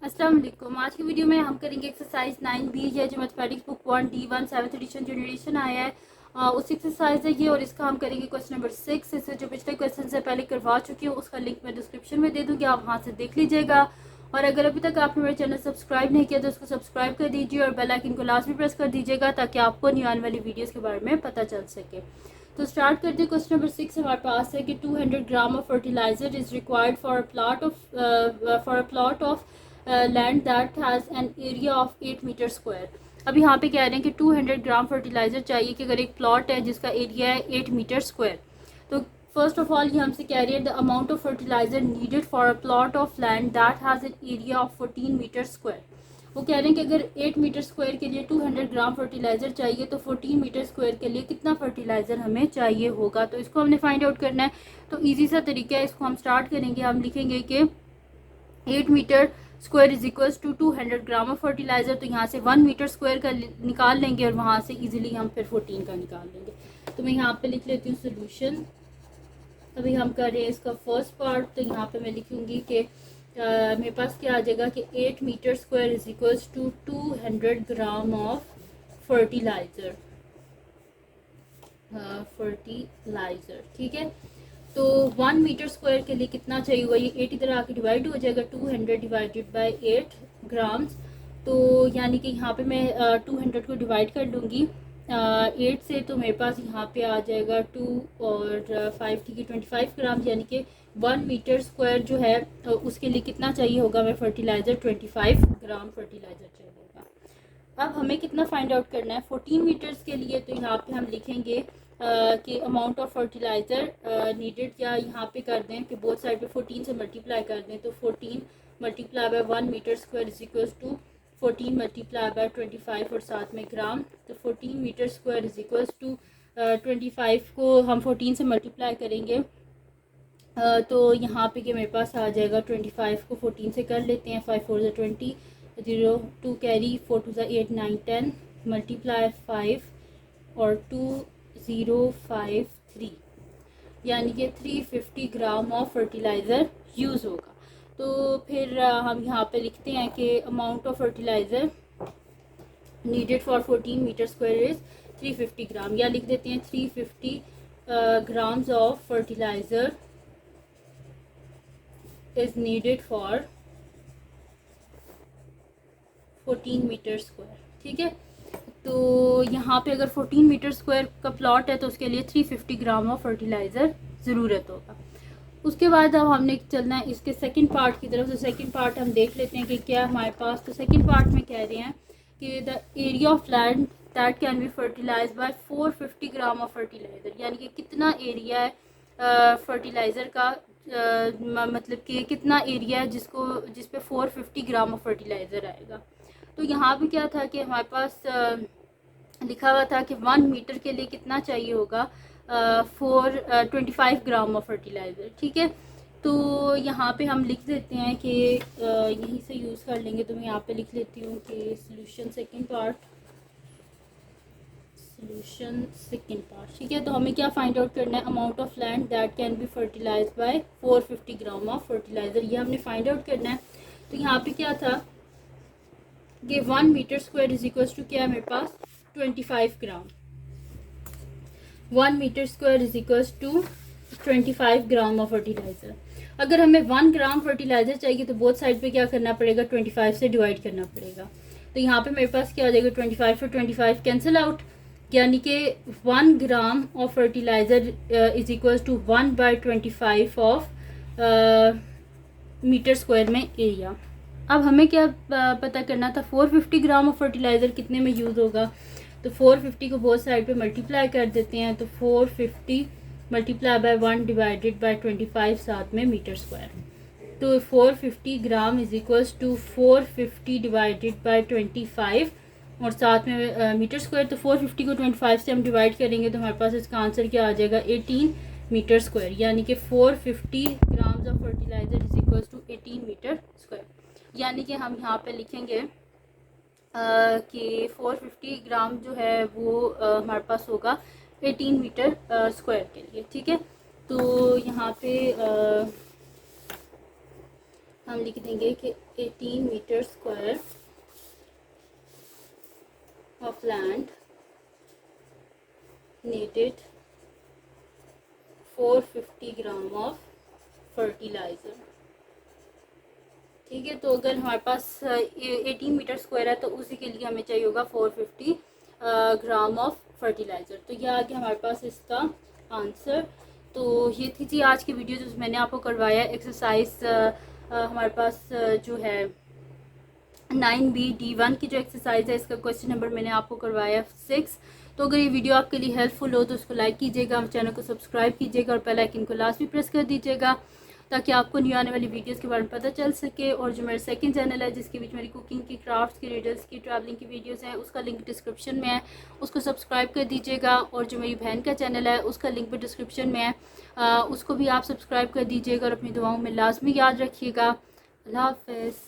अस्सलाम वालेकुम। आज की वीडियो में हम करेंगे एक्सरसाइज 9B है जो mathematics book 1D1 7th addition generation आया है। उस एक्सरसाइज है ये और इसका हम करेंगे क्वेश्चन नंबर 6। इससे जो पिछले क्वेश्चन से पहले करवा चुकी हूँ उसका लिंक मैं डिस्क्रिप्शन में दे दूँगी, आप वहाँ से देख लीजिएगा। और अगर अभी तक आपने मेरे चैनल सब्सक्राइब नहीं किया तो उसको सब्सक्राइब कर दीजिए और बेल आइकन को लास्ट में प्रेस कर दीजिएगा ताकि आपको न्यू आने वाली वीडियोज़ के बारे में पता चल सके। तो स्टार्ट करते हैं। क्वेश्चन नंबर 6 हमारे पास है कि 200 gram of fertiliser is required for a plot of land that has an area of 8 metre square. अब यहाँ पे कह रहे हैं कि 200 ग्राम फर्टिलाइजर चाहिए कि अगर एक प्लॉट है जिसका एरिया है 8 मीटर स्क्वायर। तो फर्स्ट ऑफ ऑल ये हमसे कह रही है the amount of fertiliser needed for a plot of land that has an area of 14 metre square. वो कह रहे हैं कि अगर 8 मीटर स्क्वायर के लिए 200 ग्राम फर्टिलाइजर चाहिए तो 14 मीटर स्क्वायर के लिए कितना फर्टिलाइजर हमें चाहिए होगा। तो इसको हमने फाइंड आउट करना है। तो ईजी सा तरीका है, इसको हम स्टार्ट करेंगे। हम लिखेंगे कि 8 metre square is equals to 200 gram of fertiliser. तो यहाँ से 1 मीटर स्क्वायर का निकाल लेंगे और वहाँ से इजीली हम फिर 14 का निकाल लेंगे। तो मैं यहाँ पे लिख लेती हूँ सोल्यूशन। अभी हम कर रहे हैं इसका फर्स्ट पार्ट। तो यहाँ पे मैं लिखूँगी कि मेरे पास क्या आ जाएगा कि 8 metre square is equals to 200 gram of fertiliser. ठीक है। तो 1 मीटर स्क्वायर के लिए कितना चाहिए होगा, ये 8 इधर आके डिवाइड हो जाएगा 200 डिवाइडेड बाय 8 ग्राम्स। तो यानी कि यहाँ पे मैं 200 को डिवाइड कर लूँगी 8 से। तो मेरे पास यहाँ पे आ जाएगा 2 और 5 ठीक है 25 ग्राम, यानी कि 1 मीटर स्क्वायर जो है उसके लिए कितना चाहिए होगा हमें फर्टिलाइज़र, 25 ग्राम फर्टिलाइज़र चाहिए होगा। अब हमें कितना फाइंड आउट करना है 14 मीटर्स के लिए। तो यहाँ पे हम लिखेंगे कि अमाउंट ऑफ फर्टिलाइज़र नीडेड, या यहाँ पे कर दें कि बोथ साइड पे 14 से मल्टीप्लाई कर दें। तो 14 multiply by 1 metre square is equals to 14 multiply by 25 और साथ में ग्राम। तो 14 metre square is equals to 25 को हम 14 से मल्टीप्लाई करेंगे तो यहाँ पे कि मेरे पास आ जाएगा 25 को 14 से कर लेते हैं। 5 4 20, 0 2 कैरी, 4 2 8 9 10 मल्टीप्लाई 5 और 2053, यानी कि 350 ग्राम ऑफ फर्टिलाइज़र यूज़ होगा। तो फिर हम यहाँ पे लिखते हैं कि amount of fertiliser needed for 14 metre square is 350 gram, या लिख देते हैं 350 grams of fertiliser is needed for 14 metre square. ठीक है। तो यहाँ पे अगर 14 मीटर स्क्वायर का प्लॉट है तो उसके लिए 350 ग्राम ऑफ फर्टिलाइज़र ज़रूरत होगा। उसके बाद अब हमने चलना है इसके सेकंड पार्ट की तरफ। तो सेकंड पार्ट हम देख लेते हैं कि क्या हमारे पास। तो सेकंड पार्ट में कह रहे हैं कि the area of land that can be fertilise by 450 gram of fertiliser, यानी कि कितना एरिया है फर्टिलाइज़र का, मतलब कि कितना एरिया है जिस पे 450 ग्राम ऑफ फर्टिलाइज़र आएगा। तो यहाँ भी क्या था कि हमारे पास लिखा हुआ था कि 1 मीटर के लिए कितना चाहिए होगा 25 ग्राम ऑफ फर्टिलाइज़र। ठीक है। तो यहाँ पे हम लिख देते हैं कि यहीं से यूज़ कर लेंगे। तो मैं यहाँ पे लिख लेती हूँ कि सोल्यूशन सेकंड पार्ट। ठीक है। तो हमें क्या फाइंड आउट करना है, amount of land that can be fertilise by 450 gram of fertiliser, ये हमने फाइंड आउट करना है। तो यहाँ पे क्या था कि 1 metre square is equals to क्या है मेरे पास 25 gram. 1 metre square is equals to 25 gram of fertiliser. अगर हमें 1 ग्राम फर्टिलाइज़र चाहिए तो बोथ साइड पे क्या करना पड़ेगा 25 से डिवाइड करना पड़ेगा। तो यहाँ पे मेरे पास क्या आ जाएगा 25 और 25 कैंसिल आउट, यानी कि 1 gram of fertiliser is equals to 1/25 of metre square में एरिया। अब हमें क्या पता करना था 450 ग्राम ऑफ फर्टिलाइज़र कितने में यूज़ होगा। तो 450 को बोथ साइड पे मल्टीप्लाई कर देते हैं। तो 450 मल्टीप्लाई बाय 1 डिवाइडेड बाय 25 साथ में मीटर स्क्वायर। तो 450 gram is equals to 450 divided by 25 और साथ में मीटर स्क्वायर। तो 450 को 25 से हम डिवाइड करेंगे तो हमारे पास इसका आंसर क्या आ जाएगा 18 मीटर स्क्वायर, यानी कि 450 grams of fertiliser is equals to 18 metre square. यानी कि हम यहाँ पे लिखेंगे कि 450 ग्राम जो है वो हमारे पास होगा 18 मीटर स्क्वायर के लिए। ठीक है। तो यहाँ पे हम लिख देंगे कि 18 metre square of land needed 450 gram of fertiliser. ठीक है, तो अगर हमारे पास 18 मीटर स्क्वायर है तो उसी के लिए हमें चाहिए होगा 450 ग्राम ऑफ फर्टिलाइज़र। तो यह आ गया हमारे पास इसका आंसर। तो ये थी जी आज की वीडियो जो मैंने आपको करवाया। एक्सरसाइज हमारे पास जो है 9B/D1 की जो एक्सरसाइज है, इसका क्वेश्चन नंबर मैंने आपको करवाया 6। तो अगर ये वीडियो आपके लिए हेल्पफुल हो तो उसको लाइक कीजिएगा, चैनल को सब्सक्राइब कीजिएगा और बेल आइकन को लास्ट भी प्रेस कर दीजिएगा ताकि आपको न्यू आने वाली वीडियोस के बारे में पता चल सके। और जो मेरा सेकंड चैनल है जिसके बीच मेरी कुकिंग की, क्राफ्ट्स की, रिडल्स की, ट्रैवलिंग की वीडियोस हैं, उसका लिंक डिस्क्रिप्शन में है, उसको सब्सक्राइब कर दीजिएगा। और जो मेरी बहन का चैनल है उसका लिंक भी डिस्क्रिप्शन में है, उसको भी आप सब्सक्राइब कर दीजिएगा और अपनी दुआओं में लाजमी याद रखिएगा। अल्लाह हाफ़िज़।